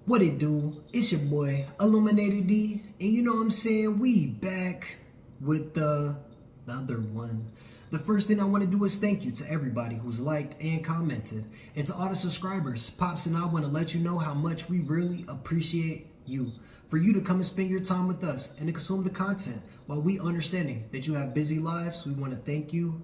What it do? It's your boy Illuminated D, and you know what I'm saying? We back with another one. The first thing I want to do is thank you to everybody who's liked and commented, and to all the subscribers. Pops and I want to let you know how much we really appreciate you. For you to come and spend your time with us and to consume the content while we understanding that you have busy lives, we want to thank you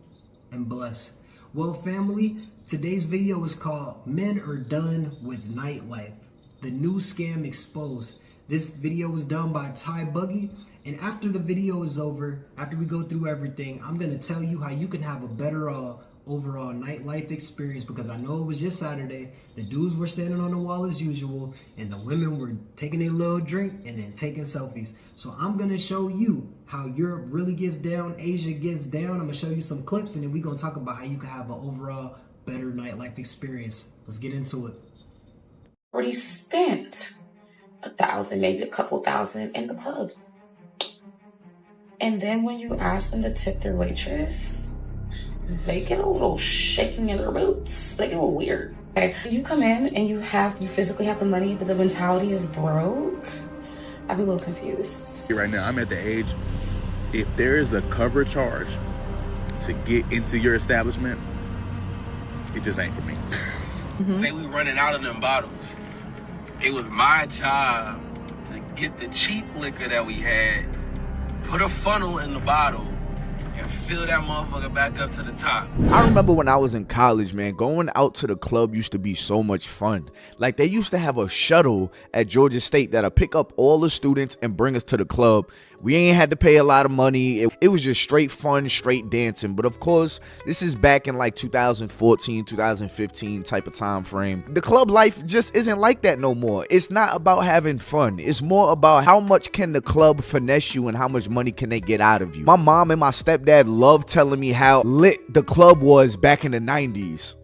and bless. Well, family, today's video is called Men Are Done with Nightlife. The new scam exposed. This video was done by Ty Buggy, and after the video is over, after we go through everything, I'm gonna tell you how you can have a better overall nightlife experience, because I know it was just Saturday. The dudes were standing on the wall as usual, and the women were taking a little drink and then taking selfies. So I'm gonna show you how Europe really gets down, Asia gets down. I'm gonna show you some clips, and then we're gonna talk about how you can have an overall better nightlife experience. Let's get into it. Already spent $1,000, maybe a couple thousand in the club. And then when you ask them to tip their waitress, they get a little shaking in their boots. They get a little weird. Okay, you come in and you physically have the money, but the mentality is broke. I'd be a little confused. Right now, I'm at the age, if there is a cover charge to get into your establishment, it just ain't for me. Say we running out of them bottles. It was my job to get the cheap liquor that we had, put a funnel in the bottle, and fill that motherfucker back up to the top. I remember when I was in college, man, going out to the club used to be so much fun. Like, they used to have a shuttle at Georgia State that'll pick up all the students and bring us to the club. We ain't had to pay a lot of money. It was just straight fun, straight dancing. But of course, this is back in like 2014, 2015 type of time frame. The club life just isn't like that no more. It's not about having fun. It's more about how much can the club finesse you and how much money can they get out of you. My mom and my stepdad loved telling me how lit the club was back in the 90s.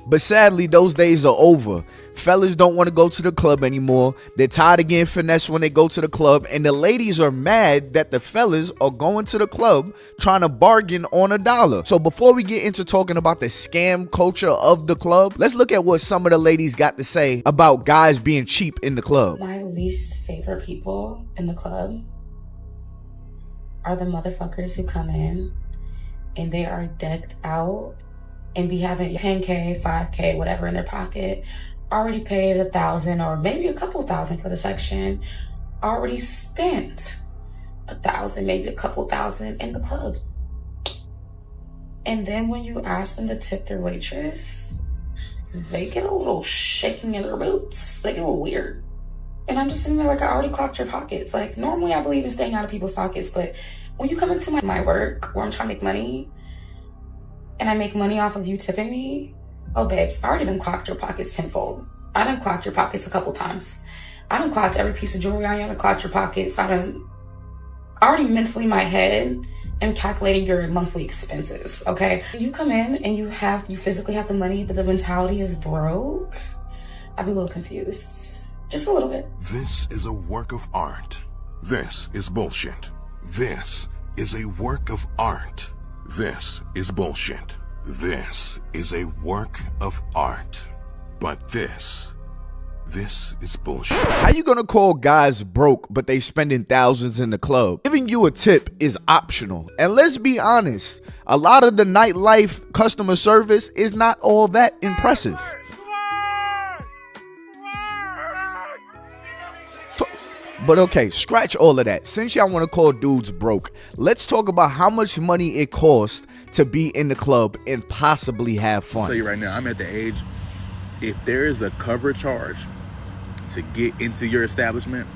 But sadly, those days are over. Fellas don't want to go to the club anymore. They're tired of getting finessed when they go to the club. And the ladies are mad that the fellas are going to the club trying to bargain on $1. So before we get into talking about the scam culture of the club, let's look at what some of the ladies got to say about guys being cheap in the club. My least favorite people in the club are the motherfuckers who come in and they are decked out and be having 10K, 5K, whatever in their pocket, already paid 1,000 or maybe a couple thousand for the section, already spent 1,000, maybe a couple thousand in the club. And then when you ask them to tip their waitress, they get a little shaking in their boots. They get a little weird. And I'm just sitting there like, I already clocked your pockets. Like, normally I believe in staying out of people's pockets, but when you come into my work where I'm trying to make money, and I make money off of you tipping me, oh babes, I already done clocked your pockets tenfold. I done clocked your pockets a couple times. I done clocked every piece of jewelry on you. I done clocked your pockets. I already mentally in my head am calculating your monthly expenses, okay? You come in and you physically have the money, but the mentality is broke. I'd be a little confused. Just a little bit. This is a work of art. This is bullshit. This is a work of art. This is bullshit. This is a work of art. But this is bullshit. How you gonna call guys broke but they spending thousands in the club? Giving you a tip is optional. And let's be honest, a lot of the nightlife customer service is not all that impressive. But okay, scratch all of that. Since y'all want to call dudes broke, let's talk about how much money it costs to be in the club and possibly have fun. I'll tell you right now, I'm at the age, if there is a cover charge to get into your establishment,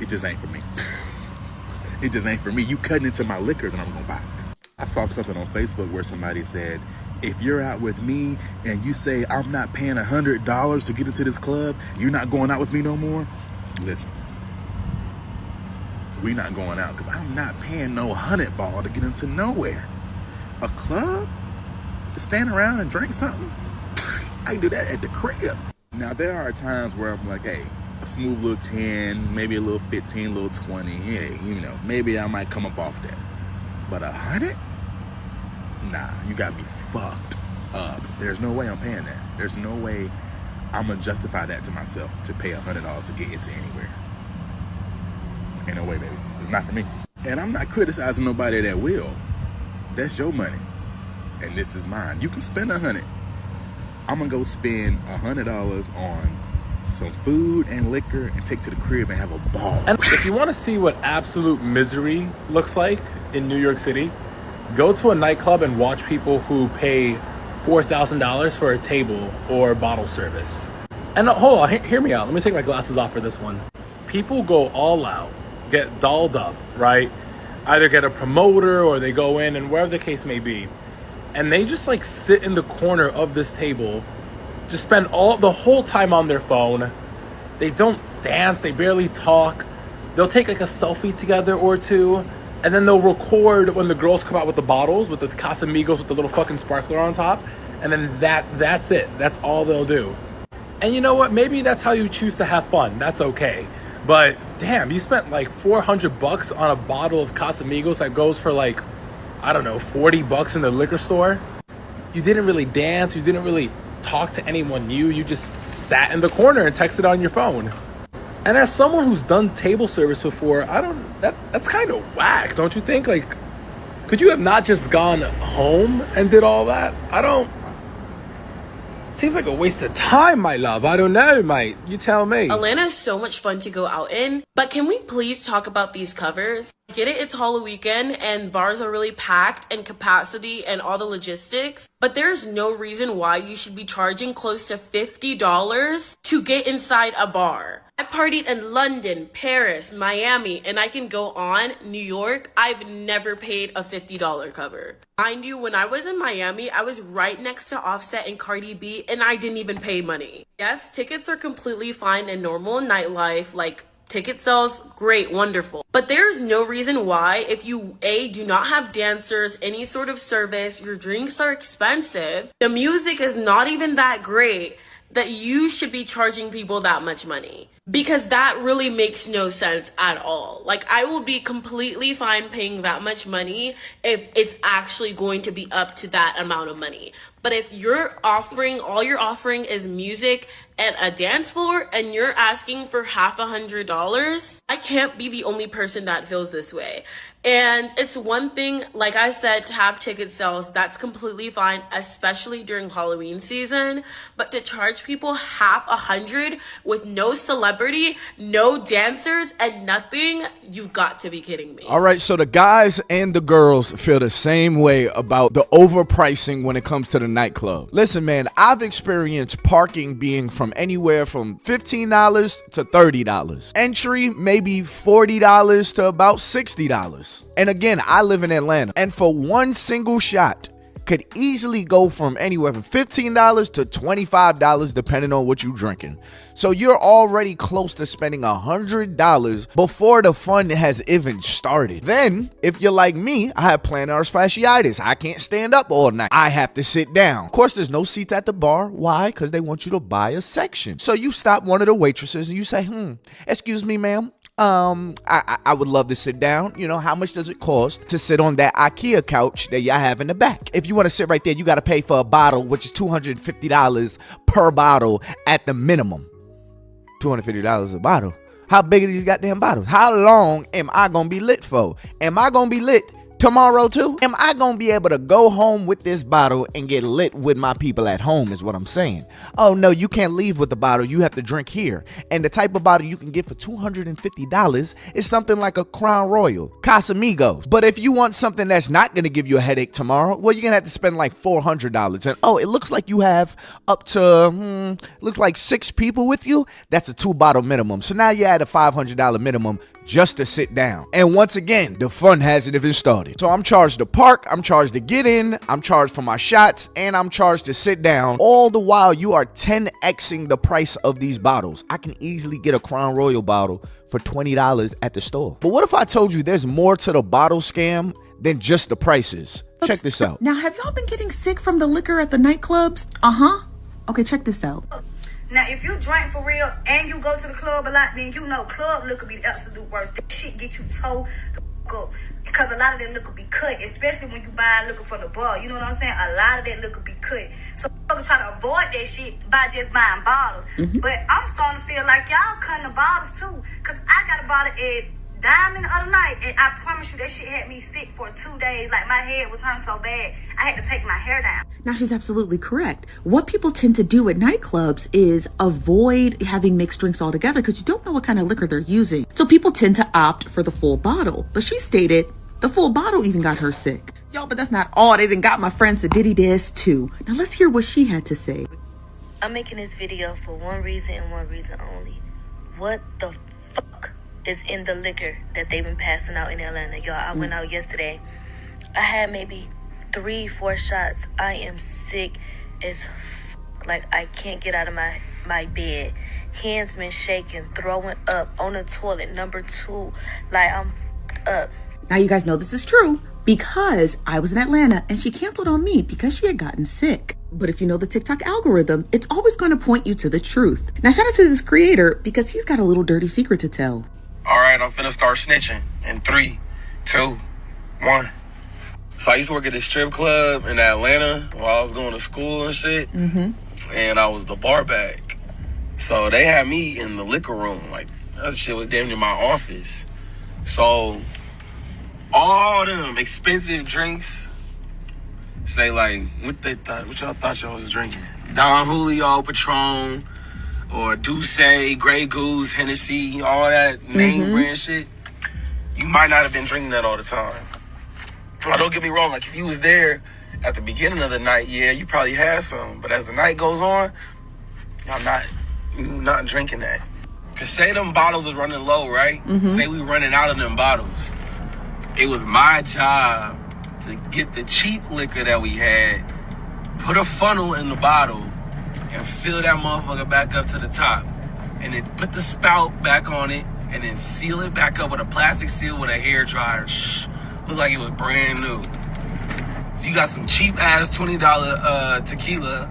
it just ain't for me. It just ain't for me. You cutting into my liquor, then I'm gonna buy. I saw something on Facebook where somebody said, if you're out with me and you say I'm not paying $100 to get into this club, you're not going out with me no more. Listen, we not going out because I'm not paying no 100 ball to get into nowhere. A club? To stand around and drink something? I can do that at the crib. Now, there are times where I'm like, hey, a smooth little 10, maybe a little 15, a little 20. Hey, you know, maybe I might come up off that. But 100? Nah, you got me fucked up. There's no way I'm paying that. There's no way I'm gonna justify that to myself to pay $100 to get into anywhere. Ain't no way, baby. It's not for me. And I'm not criticizing nobody that will. That's your money, and this is mine. You can spend $100. I'm gonna go spend $100 on some food and liquor and take to the crib and have a ball. And if you want to see what absolute misery looks like in New York City, go to a nightclub and watch people who pay $4,000 for a table or bottle service. And hold on, hear me out. Let me take my glasses off for this one. People go all out, get dolled up, right? Either get a promoter or they go in, and wherever the case may be, and they just like sit in the corner of this table, just spend the whole time on their phone. They don't dance, they barely talk. They'll take like a selfie together or two, and then they'll record when the girls come out with the bottles, with the Casamigos with the little fucking sparkler on top, and then that's it. That's all they'll do. And you know what? Maybe that's how you choose to have fun. That's okay. But damn, you spent like $400 on a bottle of Casamigos that goes for like, I don't know, $40 in the liquor store. You didn't really dance. You didn't really talk to anyone new. You just sat in the corner and texted on your phone. And as someone who's done table service before, that's kind of whack, don't you think? Like, could you have not just gone home and did all that? Seems like a waste of time, my love. I don't know, mate. You tell me. Atlanta is so much fun to go out in, but can we please talk about these covers? Get it, it's Halloween weekend and bars are really packed and capacity and all the logistics, but there's no reason why you should be charging close to $50 to get inside a bar. I partied in London, Paris, Miami, and I can go on. New York, I've never paid a $50 cover. Mind you, when I was in Miami, I was right next to Offset and Cardi B, and I didn't even pay money. Yes, tickets are completely fine and normal in nightlife, like ticket sales, great, wonderful. But there's no reason why, if you do not have dancers, any sort of service, your drinks are expensive, the music is not even that great, that you should be charging people that much money. Because that really makes no sense at all. Like, I will be completely fine paying that much money if it's actually going to be up to that amount of money. But if all you're offering is music and a dance floor and you're asking for $100, I can't be the only person that feels this way. And it's one thing, like I said, to have ticket sales, that's completely fine, especially during Halloween season. But to charge people $100 with no celebrity, no dancers, and nothing, you've got to be kidding me. All right, so the guys and the girls feel the same way about the overpricing when it comes to the nightclub. Listen, man, I've experienced parking being from anywhere from $15 to $30. Entry, maybe $40 to about $60. And again, I live in Atlanta, and for one single shot could easily go from anywhere from $15 to $25 depending on what you're drinking. So you're already close to spending $100 before the fun has even started. Then, if you're like me, I have plantar fasciitis. I can't stand up all night. I have to sit down. Of course, there's no seats at the bar. Why? Because they want you to buy a section. So you stop one of the waitresses and you say, excuse me, ma'am. I would love to sit down. You know, how much does it cost to sit on that IKEA couch that y'all have in the back? If you want to sit right there, you got to pay for a bottle, which is $250 per bottle at the minimum. $250 a bottle. How big are these goddamn bottles? How long am I going to be lit for? Am I going to be lit tomorrow too? Am I gonna be able to go home with this bottle and get lit with my people at home is what I'm saying. Oh no, you can't leave with the bottle. You have to drink here. And the type of bottle you can get for $250 is something like a Crown Royal, Casamigos. But if you want something that's not gonna give you a headache tomorrow, well, you're gonna have to spend like $400. And oh, it looks like you have up to, looks like 6 people with you. That's a 2-bottle minimum. So now you're at a $500 minimum just to sit down. And once again, the fun hasn't even started. So I'm charged to park, I'm charged to get in, I'm charged for my shots, and I'm charged to sit down. All the while you are 10xing the price of these bottles. I can easily get a Crown Royal bottle for $20 at the store. But what if I told you there's more to the bottle scam than just the prices? Check this out. Now, have y'all been getting sick from the liquor at the nightclubs? Okay, check this out. Now, if you drink for real and you go to the club a lot, then you know club liquor be the absolute worst. That shit get you toe the fuck up. Because a lot of that liquor be cut, especially when you buy liquor from the bar. You know what I'm saying? A lot of that liquor be cut. So try to avoid that shit by just buying bottles. But I'm starting to feel like y'all cutting the bottles too. Cause I got a bottle at Diamond the other night, and I promise you that shit had me sick for 2 days. Like my head was hurting so bad, I had to take my hair down. Now, she's absolutely correct. What people tend to do at nightclubs is avoid having mixed drinks altogether because you don't know what kind of liquor they're using. So people tend to opt for the full bottle. But she stated the full bottle even got her sick. Y'all, but that's not all. They done got my friends to Diddy this too. Now let's hear what she had to say. I'm making this video for one reason and one reason only. What the fuck is in the liquor that they've been passing out in Atlanta? Y'all, I went out yesterday. I had maybe 3-4 shots. I am sick as fuck. Like, I can't get out of my bed. Hands been shaking, throwing up on the toilet, number 2. Like, I'm up. Now you guys know this is true because I was in Atlanta and she canceled on me because she had gotten sick. But if you know the TikTok algorithm, it's always going to point you to the truth. Now shout out to this creator because he's got a little dirty secret to tell. All right, I'm finna start snitching in 3, 2, 1. So I used to work at this strip club in Atlanta while I was going to school and shit. And I was the bar back. So they had me in the liquor room. Like, that shit was damn near my office. So all them expensive drinks, say like, what y'all thought y'all was drinking? Don Julio, Patron, or Douce, Grey Goose, Hennessy, all that name brand shit. You might not have been drinking that all the time. Now, don't get me wrong, like if you was there at the beginning of the night, yeah, you probably had some. But as the night goes on, you're not drinking that. Cause say them bottles was running low, right? Say we running out of them bottles. It was my job to get the cheap liquor that we had, put a funnel in the bottle, and fill that motherfucker back up to the top. And then put the spout back on it, and then seal it back up with a plastic seal with a hair dryer. Look like it was brand new. So you got some cheap ass $20 tequila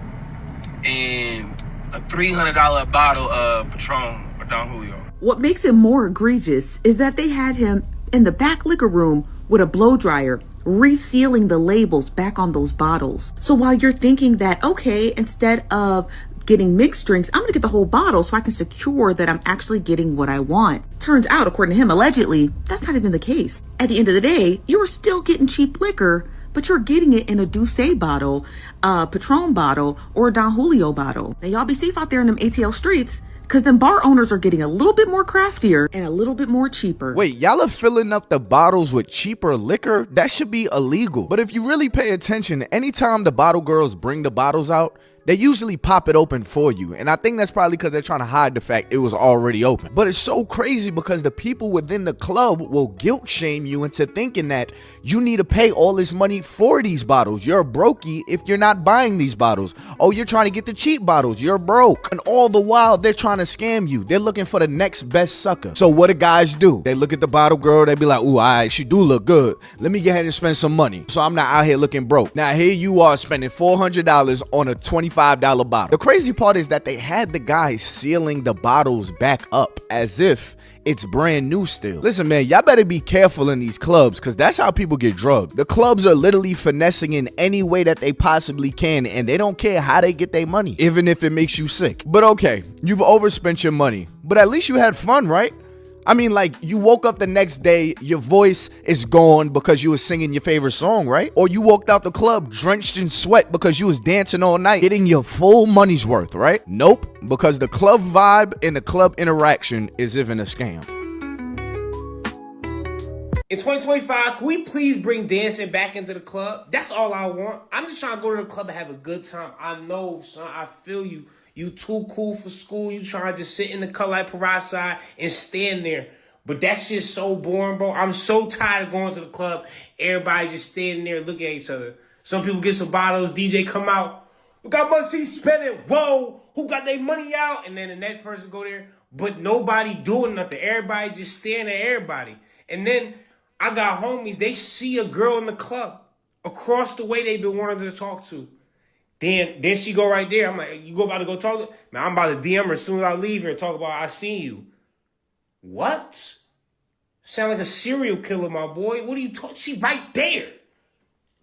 and a $300 bottle of Patron or Don Julio. What makes it more egregious is that they had him in the back liquor room with a blow dryer, resealing the labels back on those bottles. So while you're thinking that, okay, instead of getting mixed drinks, I'm gonna get the whole bottle so I can secure that I'm actually getting what I want. Turns out, according to him, allegedly, that's not even the case. At the end of the day, you were still getting cheap liquor, but you're getting it in a Douce bottle, a Patron bottle, or a Don Julio bottle. Now y'all be safe out there in them ATL streets, because them bar owners are getting a little bit more craftier and a little bit more cheaper. Wait, y'all are filling up the bottles with cheaper liquor? That should be illegal. But if you really pay attention, anytime the bottle girls bring the bottles out, they usually pop it open for you. And I think that's probably because they're trying to hide the fact it was already open. But it's so crazy because the people within the club will guilt shame you into thinking that you need to pay all this money for these bottles. You're brokey if you're not buying these bottles. Oh, you're trying to get the cheap bottles. You're broke. And all the while, they're trying to scam you. They're looking for the next best sucker. So what do guys do? They look at the bottle girl. They be like, ooh, all right, she do look good. Let me get ahead and spend some money. So I'm not out here looking broke. Now, here you are spending $400 on a $25 bottle. The crazy part is that they had the guy sealing the bottles back up as if it's brand new still. Listen, man, y'all better be careful in these clubs because that's how people get drugged. The clubs are literally finessing in any way that they possibly can, and they don't care how they get their money, even if it makes you sick. But okay, you've overspent your money, but at least you had fun, right? I mean, like, you woke up the next day, your voice is gone because you were singing your favorite song, right? Or you walked out the club drenched in sweat because you was dancing all night, getting your full money's worth, right? Nope, because the club vibe and the club interaction is even a scam. In 2025, can we please bring dancing back into the club? That's all I want. I'm just trying to go to the club and have a good time. I know, son, I feel you. You too cool for school. You trying to just sit in the cut like Parade side and stand there. But that shit's so boring, bro. I'm so tired of going to the club. Everybody just standing there looking at each other. Some people get some bottles. DJ come out. Who got money spending? Whoa. Who got their money out? And then the next person go there. But nobody doing nothing. Everybody just staring at everybody. And then I got homies. They see a girl in the club. Across the way they've been wanting to talk to. Then she go right there. I'm like, you about to go talk to her? Man, I'm about to DM her as soon as I leave here and talk about I seen you. What? Sound like a serial killer, my boy. What are you talking? She right there.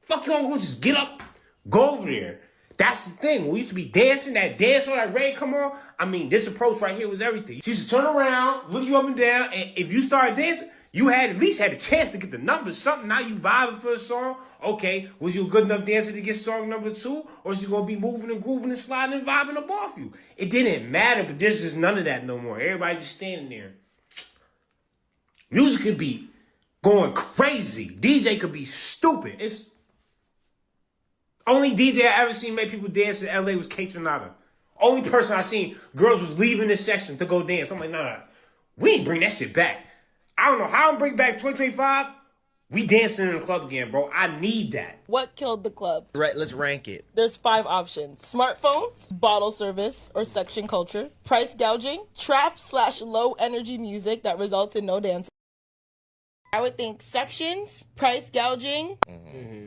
Fuck you want to just get up, go over there. That's the thing. We used to be dancing, that dance or that rave come on. I mean, this approach right here was everything. She used to turn around, look you up and down, and if you started dancing, you had at least had a chance to get the numbers, something. Now you vibing for a song. Okay, was you a good enough dancer to get song number 2? Or is you going to be moving and grooving and sliding and vibing up off you? It didn't matter, but there's just none of that no more. Everybody just standing there. Music could be going crazy. DJ could be stupid. It's only DJ I ever seen make people dance in LA was Kate Renata. Only person I seen, girls was leaving this section to go dance. I'm like, nah, we ain't bring that shit back. I don't know how I'm bring back 2025. We dancing in the club again, bro. I need that. What killed the club? Right, let's rank it. There's 5 options. Smartphones, bottle service or section culture, price gouging, trap/low energy music that results in no dancing. I would think sections, price gouging,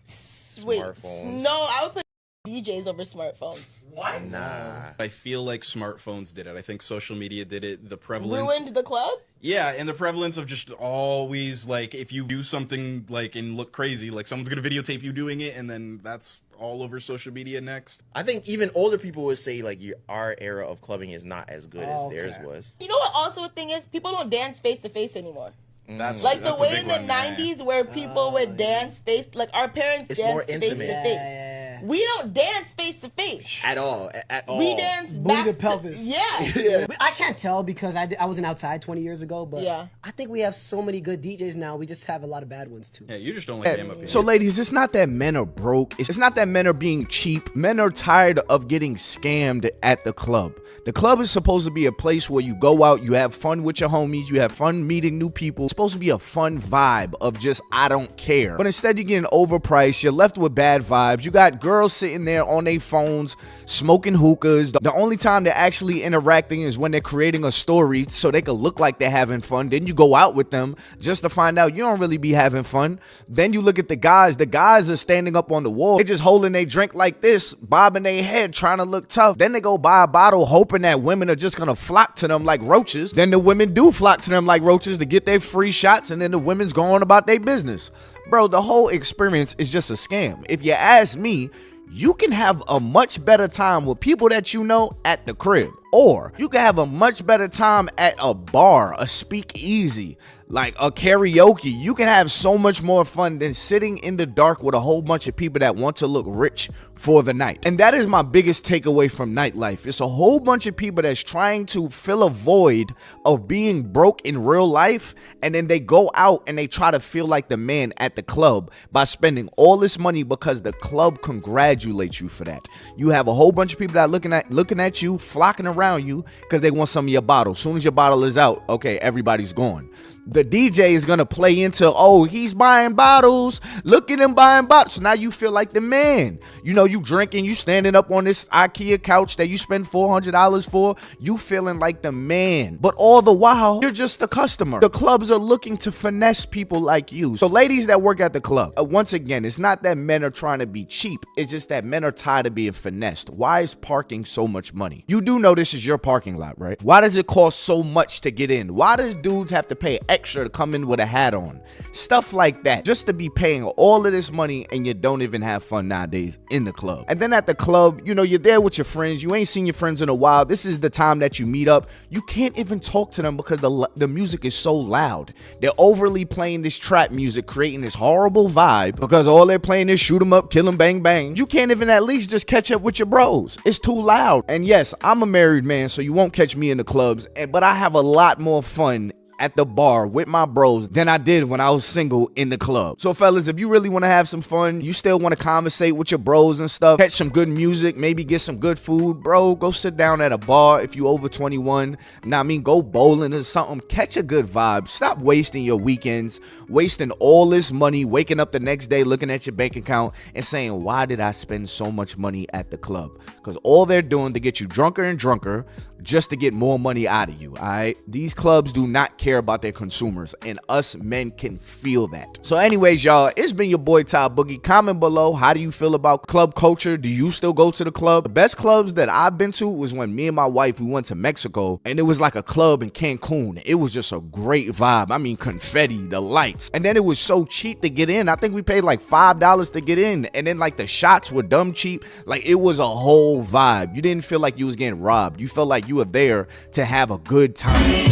Smartphones. No, I would put DJs over smartphones. What? Nah. I feel like smartphones did it. I think social media did it. The prevalence. Ruined the club? Yeah, and the prevalence of just always, like, if you do something, like, and look crazy, like, someone's gonna videotape you doing it, and then that's all over social media next. I think even older people would say, like, our era of clubbing is not as good as theirs was. You know what also a thing is? People don't dance face to face anymore. That's like that's the a way big in the one, yeah. 90s where people would dance face, like our parents It's danced more face intimate. to face. We don't dance face to face. At all. At all. We dance Booty back to pelvis. Yeah. I can't tell because I wasn't outside 20 years ago, but Yeah. I think we have so many good DJs now. We just have a lot of bad ones too. Yeah, you just don't like them up here. So ladies, it's not that men are broke. It's not that men are being cheap. Men are tired of getting scammed at the club. The club is supposed to be a place where you go out, you have fun with your homies, you have fun meeting new people. It's supposed to be a fun vibe of just, I don't care. But instead you're getting overpriced, you're left with bad vibes. You got girls sitting there on their phones, smoking hookahs. The only time they're actually interacting is when they're creating a story so they can look like they're having fun. Then you go out with them just to find out you don't really be having fun. Then you look at the guys are standing up on the wall. They're just holding their drink like this, bobbing their head, trying to look tough. Then they go buy a bottle hoping that women are just gonna flock to them like roaches. Then the women do flock to them like roaches to get their free shots, and then the women's going about their business. Bro, the whole experience is just a scam. If you ask me, you can have a much better time with people that you know at the crib. Or you can have a much better time at a bar, a speakeasy, like a karaoke. You can have so much more fun than sitting in the dark with a whole bunch of people that want to look rich for the night. And that is my biggest takeaway from nightlife. It's a whole bunch of people that's trying to fill a void of being broke in real life, and then they go out and they try to feel like the man at the club by spending all this money because the club congratulates you for that. You have a whole bunch of people that are looking at you, flocking around you because they want some of your bottle. As soon as your bottle is out, okay, everybody's gone. The DJ is gonna play into, oh, he's buying bottles. Look at him buying bottles. So now you feel like the man. You know, you drinking, you standing up on this IKEA couch that you spend $400 for. You feeling like the man. But all the while, you're just a customer. The clubs are looking to finesse people like you. So ladies that work at the club, once again, it's not that men are trying to be cheap. It's just that men are tired of being finessed. Why is parking so much money? You do know this is your parking lot, right? Why does it cost so much to get in? Why does dudes have to pay extra to come in with a hat on? Stuff like that, just to be paying all of this money and you don't even have fun nowadays in the club. And then at the club, you know, you're there with your friends, you ain't seen your friends in a while. This is the time that you meet up. You can't even talk to them because the music is so loud. They're overly playing this trap music, creating this horrible vibe because all they're playing is shoot 'em up, kill 'em, bang bang. You can't even at least just catch up with your bros. It's too loud. And yes, I'm a married man, so you won't catch me in the clubs, but I have a lot more fun at the bar with my bros than I did when I was single in the club. So fellas, if you really want to have some fun, you still want to conversate with your bros and stuff, catch some good music, maybe get some good food, bro, go sit down at a bar if you over 21. Now, I mean, go bowling or something, catch a good vibe. Stop wasting your weekends, wasting all this money, waking up the next day looking at your bank account and saying, why did I spend so much money at the club? Because all they're doing to get you drunker and drunker just to get more money out of you, all right? These clubs do not care about their consumers, and us men can feel that. So anyways, y'all, it's been your boy Ty Boogie. Comment below, how do you feel about club culture? Do you still go to the club? The best clubs that I've been to was when me and my wife, we went to Mexico, and it was like a club in Cancun. It was just a great vibe. I mean, confetti, the lights, and then it was so cheap to get in. I think we paid like $5 to get in, and then like the shots were dumb cheap. Like, it was a whole vibe. You didn't feel like you was getting robbed. You felt like you were there to have a good time.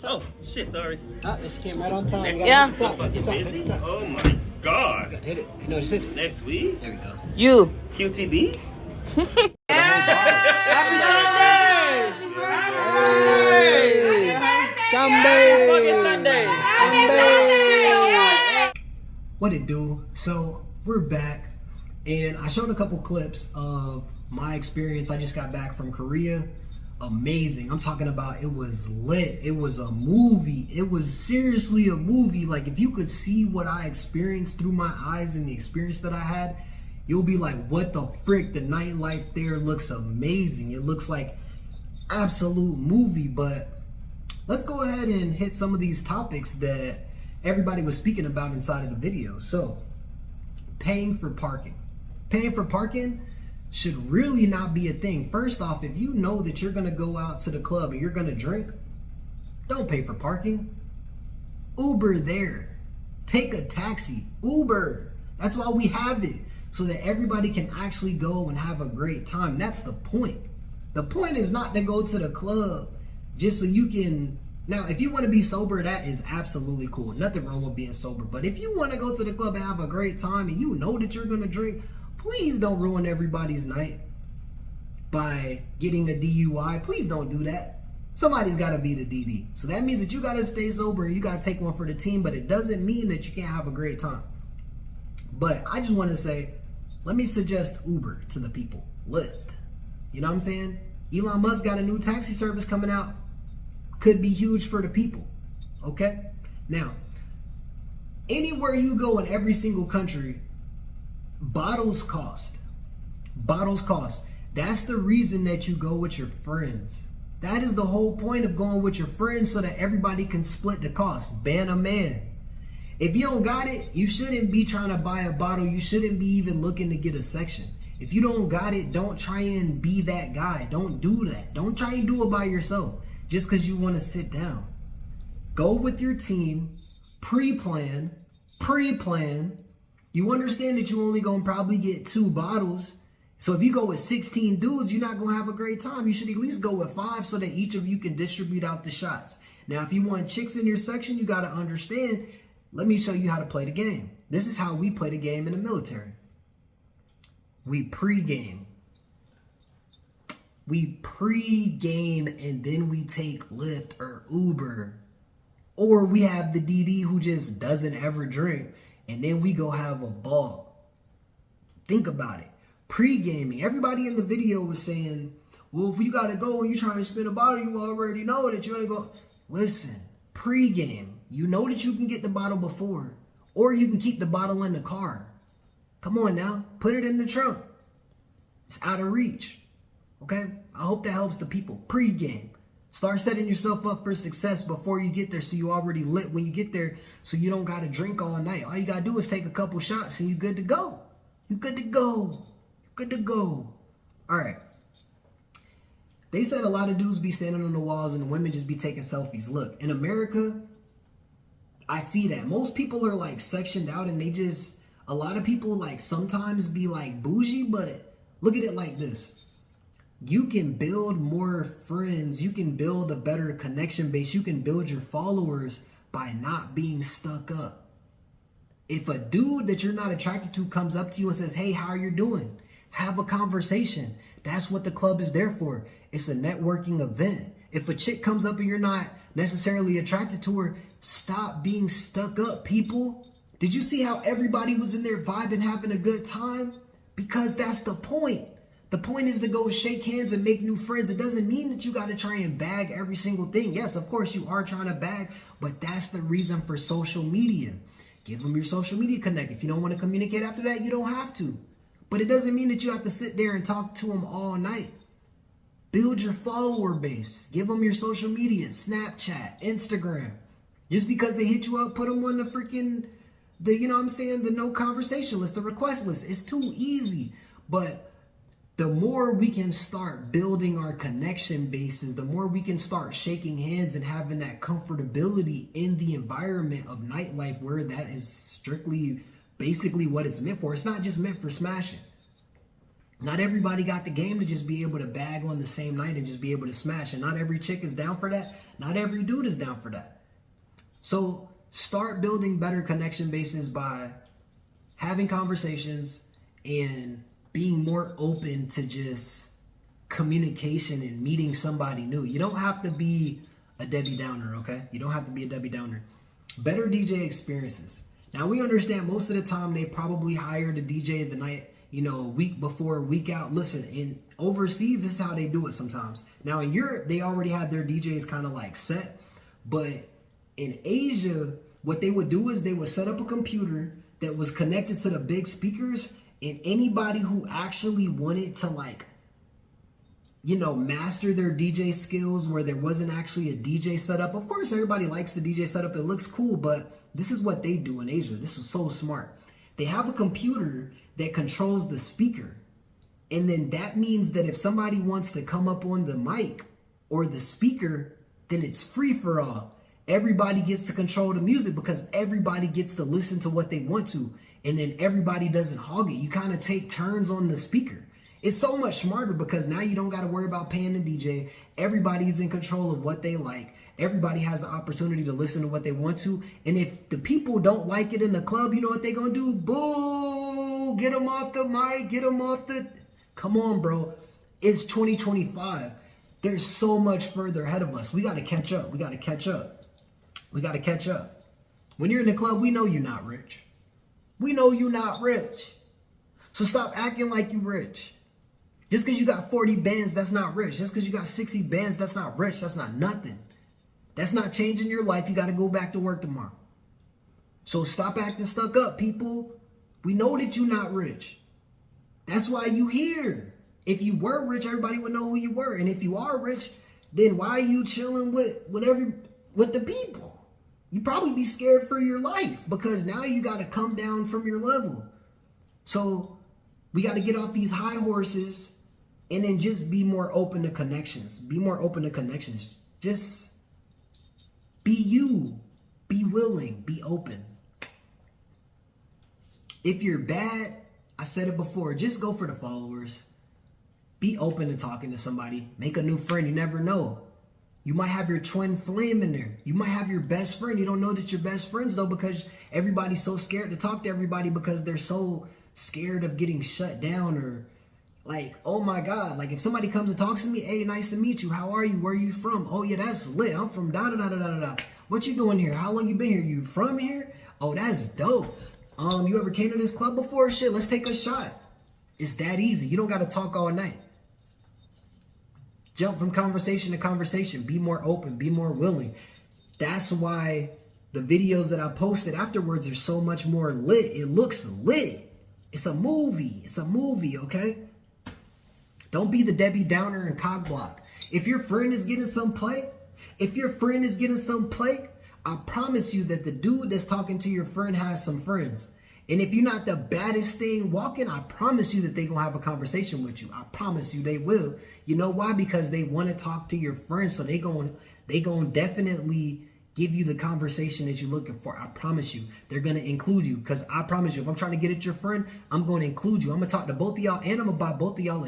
Oh, shit, sorry. This came right on time. Yeah. Fucking busy? Oh my god. You gotta hit it. You know, just hit it. Next week? There we go. You. QTB? Happy Sunday! What it do? So we're back, and I showed a couple clips of my experience. I just got back from Korea. Amazing. I'm talking about, it was lit. It was a movie. It was seriously a movie. Like, if you could see what I experienced through my eyes and the experience that I had, you'll be like, what the frick? The nightlife there looks amazing. It looks like absolute movie. But let's go ahead and hit some of these topics that everybody was speaking about inside of the video. So, paying for parking. Paying for parking should really not be a thing. First off, if you know that you're gonna go out to the club and you're gonna drink, don't pay for parking. Uber there. Take a taxi. Uber. That's why we have it, so that everybody can actually go and have a great time. That's the point. The point is not to go to the club just so you can. Now, if you want to be sober, that is absolutely cool. Nothing wrong with being sober. But if you want to go to the club and have a great time and you know that you're gonna drink, please don't ruin everybody's night by getting a DUI. Please don't do that. Somebody's got to be the DD. So that means that you got to stay sober and you got to take one for the team, but it doesn't mean that you can't have a great time. But I just want to say, let me suggest Uber to the people. Lyft. You know what I'm saying? Elon Musk got a new taxi service coming out. Could be huge for the people. Okay? Now, anywhere you go in every single country, bottles cost. Bottles cost. That's the reason that you go with your friends. That is the whole point of going with your friends, so that everybody can split the cost. Ban a man. If you don't got it, you shouldn't be trying to buy a bottle. You shouldn't be even looking to get a section. If you don't got it, don't try and be that guy. Don't do that. Don't try and do it by yourself just because you want to sit down. Go with your team. Pre-plan. You understand that you only gonna probably get 2 bottles. So if you go with 16 dudes, you're not gonna have a great time. You should at least go with 5 so that each of you can distribute out the shots. Now, if you want chicks in your section, you gotta understand, let me show you how to play the game. This is how we play the game in the military. We pre-game. We pre-game and then we take Lyft or Uber. Or we have the DD who just doesn't ever drink, and then we go have a ball. Think about it. Pre-gaming. Everybody in the video was saying, well, if you got to go and you trying to spin a bottle, you already know that you ain't go. Listen, pre-game. You know that you can get the bottle before, or you can keep the bottle in the car. Come on now. Put it in the trunk. It's out of reach. Okay? I hope that helps the people. Pre-game. Start setting yourself up for success before you get there, so you already lit when you get there, so you don't got to drink all night. All you got to do is take a couple shots and you good to go. You good to go. Good to go. All right. They said a lot of dudes be standing on the walls and the women just be taking selfies. Look, in America, I see that. Most people are like sectioned out, and they just, a lot of people like sometimes be like bougie, but look at it like this. You can build more friends. You can build a better connection base. You can build your followers by not being stuck up. If a dude that you're not attracted to comes up to you and says, hey, how are you doing? Have a conversation. That's what the club is there for. It's a networking event. If a chick comes up and you're not necessarily attracted to her, stop being stuck up, people. Did you see how everybody was in there vibing, having a good time? Because that's the point. The point is to go shake hands and make new friends. It doesn't mean that you got to try and bag every single thing. Yes, of course you are trying to bag, but that's the reason for social media. Give them your social media connect. If you don't want to communicate after that, you don't have to. But it doesn't mean that you have to sit there and talk to them all night. Build your follower base. Give them your social media, Snapchat, Instagram. Just because they hit you up, put them on the freaking, you know what I'm saying, the no conversation list, the request list. It's too easy. But the more we can start building our connection bases, the more we can start shaking hands and having that comfortability in the environment of nightlife, where that is strictly basically what it's meant for. It's not just meant for smashing. Not everybody got the game to just be able to bag on the same night and just be able to smash. And not every chick is down for that. Not every dude is down for that. So start building better connection bases by having conversations and being more open to just communication and meeting somebody new. You don't have to be a Debbie Downer, okay? You don't have to be a Debbie Downer. Better DJ experiences. Now, we understand most of the time they probably hired a DJ the night, you know, a week before, a week out. Listen, in overseas, this is how they do it sometimes. Now, in Europe, they already had their DJs kind of like set. But in Asia, what they would do is they would set up a computer that was connected to the big speakers, and anybody who actually wanted to, like, you know, master their DJ skills where there wasn't actually a DJ setup. Of course, everybody likes the DJ setup. It looks cool, but this is what they do in Asia. This was so smart. They have a computer that controls the speaker. And then that means that if somebody wants to come up on the mic or the speaker, then it's free for all. Everybody gets to control the music because everybody gets to listen to what they want to. And then everybody doesn't hog it. You kind of take turns on the speaker. It's so much smarter because now you don't got to worry about paying the DJ. Everybody's in control of what they like. Everybody has the opportunity to listen to what they want to. And if the people don't like it in the club, you know what they're going to do? Boo! Get them off the mic. Get them off the... Come on, bro. It's 2025. There's so much further ahead of us. We got to catch up. We got to catch up. We got to catch up. When you're in the club, we know you're not rich. We know you're not rich. So stop acting like you rich. Just because you got 40 bands, that's not rich. Just because you got 60 bands, that's not rich. That's not nothing. That's not changing your life. You got to go back to work tomorrow. So stop acting stuck up, people. We know that you're not rich. That's why you here. If you were rich, everybody would know who you were. And if you are rich, then why are you chilling with the people? You probably be scared for your life because now you got to come down from your level. So we got to get off these high horses and then just be more open to connections. Be more open to connections. Just be you. Be willing. Be open. If you're bad, I said it before, just go for the followers. Be open to talking to somebody. Make a new friend. You never know. You might have your twin flame in there. You might have your best friend. You don't know that you're best friends, though, because everybody's so scared to talk to everybody because they're so scared of getting shut down or like, oh my God, like if somebody comes and talks to me, hey, nice to meet you. How are you? Where are you from? Oh yeah, that's lit. I'm from da-da-da-da-da-da. What you doing here? How long you been here? You from here? Oh, that's dope. You ever came to this club before? Shit, let's take a shot. It's that easy. You don't got to talk all night. Jump from conversation to conversation. Be more open. Be more willing. That's why the videos that I posted afterwards are so much more lit. It looks lit. It's a movie. It's a movie, okay? Don't be the Debbie Downer and cock block. If your friend is getting some play, I promise you that the dude that's talking to your friend has some friends. And if you're not the baddest thing walking, I promise you that they're going to have a conversation with you. I promise you they will. You know why? Because they want to talk to your friends. So they going to definitely give you the conversation that you're looking for. I promise you. They're going to include you. Because I promise you, if I'm trying to get at your friend, I'm going to include you. I'm going to talk to both of y'all and I'm going to buy both of y'all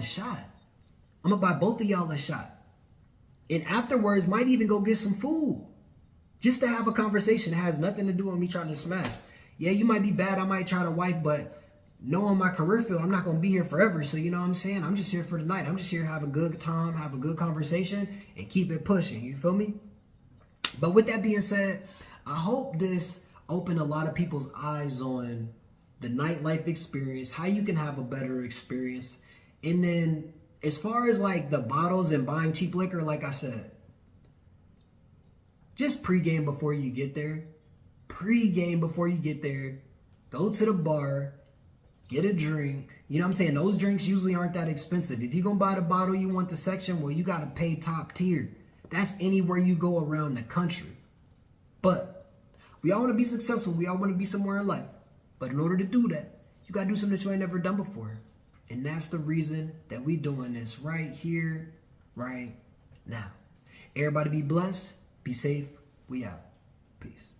a shot. And afterwards, might even go get some food. Just to have a conversation. It has nothing to do with me trying to smash. Yeah, you might be bad. I might try to wife, but knowing my career field, I'm not going to be here forever. So, you know what I'm saying? I'm just here for the night. I'm just here to have a good time, have a good conversation, and keep it pushing. You feel me? But with that being said, I hope this opened a lot of people's eyes on the nightlife experience, how you can have a better experience. And then as far as like the bottles and buying cheap liquor, like I said, just pregame before you get there. Pregame before you get there. Go to the bar, get a drink. You know what I'm saying? Those drinks usually aren't that expensive. If you're going to buy the bottle you want the section, well, you got to pay top tier. That's anywhere you go around the country. But we all want to be successful. We all want to be somewhere in life. But in order to do that, you got to do something that you ain't never done before. And that's the reason that we doing this right here, right now. Everybody be blessed. Be safe. We out. Peace.